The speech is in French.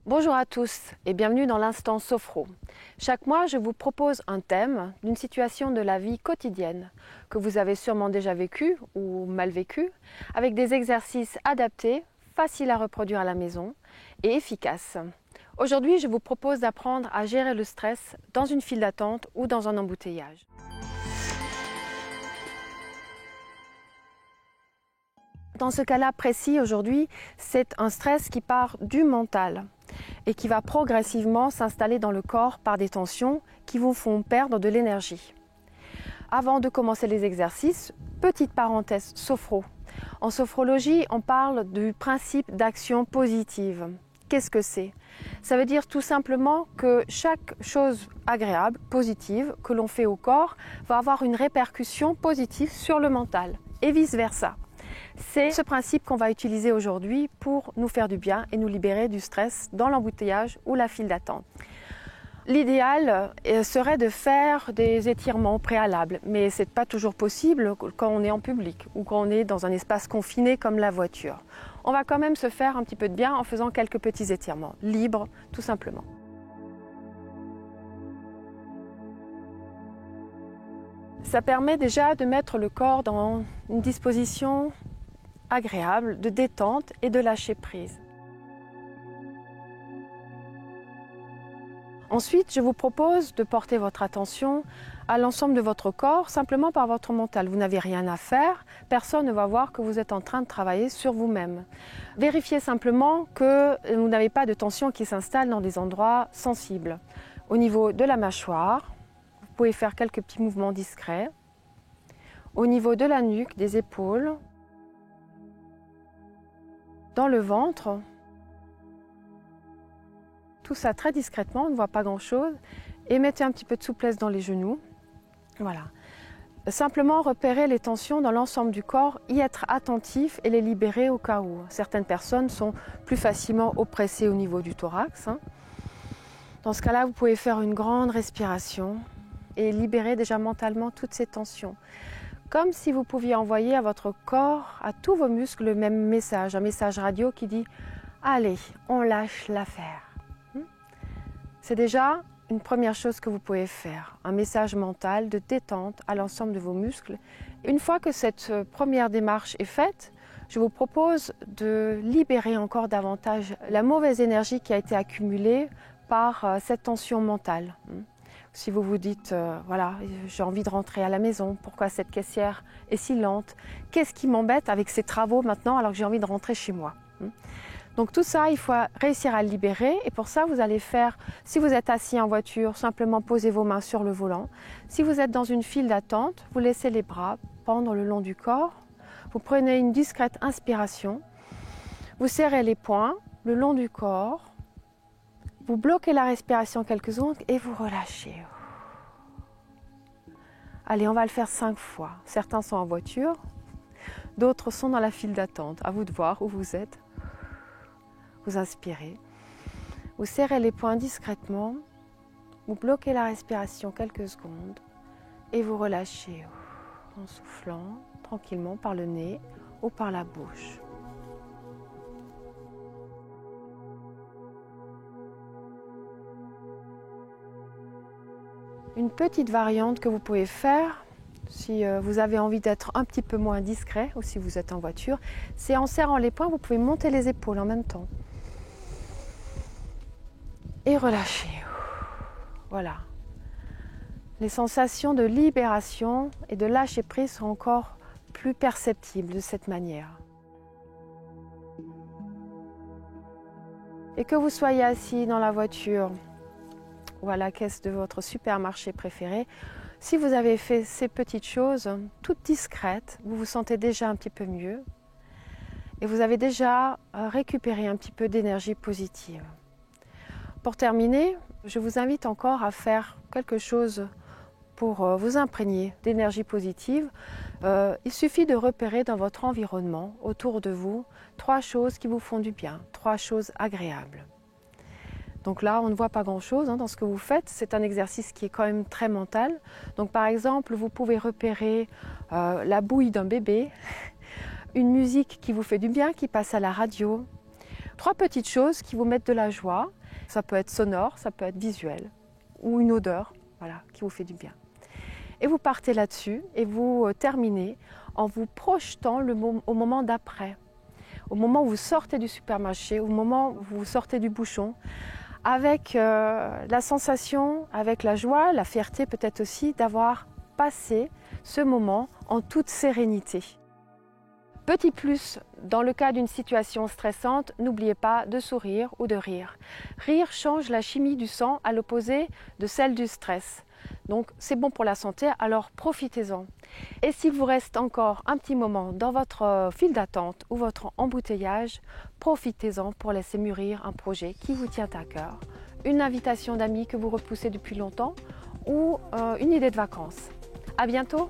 Bonjour à tous et bienvenue dans l'Instant Sophro. Chaque mois, je vous propose un thème d'une situation de la vie quotidienne que vous avez sûrement déjà vécu ou mal vécu, avec des exercices adaptés, faciles à reproduire à la maison et efficaces. Aujourd'hui, je vous propose d'apprendre à gérer le stress dans une file d'attente ou dans un embouteillage. Dans ce cas-là précis aujourd'hui, c'est un stress qui part du mental et qui va progressivement s'installer dans le corps par des tensions qui vous font perdre de l'énergie. Avant de commencer les exercices, petite parenthèse sophro. En sophrologie, on parle du principe d'action positive. Qu'est-ce que c'est? Ça veut dire tout simplement que chaque chose agréable, positive, que l'on fait au corps va avoir une répercussion positive sur le mental et vice-versa. C'est ce principe qu'on va utiliser aujourd'hui pour nous faire du bien et nous libérer du stress dans l'embouteillage ou la file d'attente. L'idéal serait de faire des étirements préalables, mais ce n'est pas toujours possible quand on est en public ou quand on est dans un espace confiné comme la voiture. On va quand même se faire un petit peu de bien en faisant quelques petits étirements, libres tout simplement. Ça permet déjà de mettre le corps dans une disposition agréable, de détente et de lâcher prise. Ensuite, je vous propose de porter votre attention à l'ensemble de votre corps, simplement par votre mental. Vous n'avez rien à faire, personne ne va voir que vous êtes en train de travailler sur vous-même. Vérifiez simplement que vous n'avez pas de tension qui s'installe dans des endroits sensibles. Au niveau de la mâchoire, vous pouvez faire quelques petits mouvements discrets. Au niveau de la nuque, des épaules, dans le ventre, tout ça très discrètement, on ne voit pas grand-chose, et mettez un petit peu de souplesse dans les genoux. Voilà. Simplement repérer les tensions dans l'ensemble du corps, y être attentif et les libérer au cas où. Certaines personnes sont plus facilement oppressées au niveau du thorax. Dans ce cas-là, vous pouvez faire une grande respiration et libérer déjà mentalement toutes ces tensions. Comme si vous pouviez envoyer à votre corps, à tous vos muscles, le même message, un message radio qui dit « Allez, on lâche l'affaire ». C'est déjà une première chose que vous pouvez faire, un message mental de détente à l'ensemble de vos muscles. Une fois que cette première démarche est faite, je vous propose de libérer encore davantage la mauvaise énergie qui a été accumulée par cette tension mentale. Si vous vous dites, voilà, j'ai envie de rentrer à la maison, pourquoi cette caissière est si lente? Qu'est-ce qui m'embête avec ces travaux maintenant alors que j'ai envie de rentrer chez moi? Donc tout ça, il faut réussir à le libérer et pour ça, vous allez faire, si vous êtes assis en voiture, simplement posez vos mains sur le volant. Si vous êtes dans une file d'attente, vous laissez les bras pendre le long du corps. Vous prenez une discrète inspiration. Vous serrez les poings le long du corps. Vous bloquez la respiration quelques secondes et vous relâchez. Allez, on va le faire 5 fois. Certains sont en voiture, d'autres sont dans la file d'attente. À vous de voir où vous êtes. Vous inspirez. Vous serrez les poings discrètement. Vous bloquez la respiration quelques secondes et vous relâchez en soufflant tranquillement par le nez ou par la bouche. Une petite variante que vous pouvez faire, si vous avez envie d'être un petit peu moins discret ou si vous êtes en voiture, c'est en serrant les poings, vous pouvez monter les épaules en même temps. Et relâcher. Voilà. Les sensations de libération et de lâcher prise sont encore plus perceptibles de cette manière. Et que vous soyez assis dans la voiture ou à la caisse de votre supermarché préféré, si vous avez fait ces petites choses, toutes discrètes, vous vous sentez déjà un petit peu mieux et vous avez déjà récupéré un petit peu d'énergie positive. Pour terminer, je vous invite encore à faire quelque chose pour vous imprégner d'énergie positive. Il suffit de repérer dans votre environnement, autour de vous, 3 choses qui vous font du bien, 3 choses agréables. Donc là, on ne voit pas grand-chose dans ce que vous faites. C'est un exercice qui est quand même très mental. Donc par exemple, vous pouvez repérer la bouille d'un bébé, une musique qui vous fait du bien, qui passe à la radio. 3 petites choses qui vous mettent de la joie. Ça peut être sonore, ça peut être visuel ou une odeur, voilà, qui vous fait du bien. Et vous partez là-dessus et vous terminez en vous projetant au moment d'après. Au moment où vous sortez du supermarché, au moment où vous sortez du bouchon, avec la sensation, avec la joie, la fierté peut-être aussi d'avoir passé ce moment en toute sérénité. Petit plus, dans le cas d'une situation stressante, n'oubliez pas de sourire ou de rire. Rire change la chimie du sang à l'opposé de celle du stress. Donc c'est bon pour la santé, alors profitez-en. Et s'il vous reste encore un petit moment dans votre file d'attente ou votre embouteillage, profitez-en pour laisser mûrir un projet qui vous tient à cœur, une invitation d'amis que vous repoussez depuis longtemps ou une idée de vacances. À bientôt!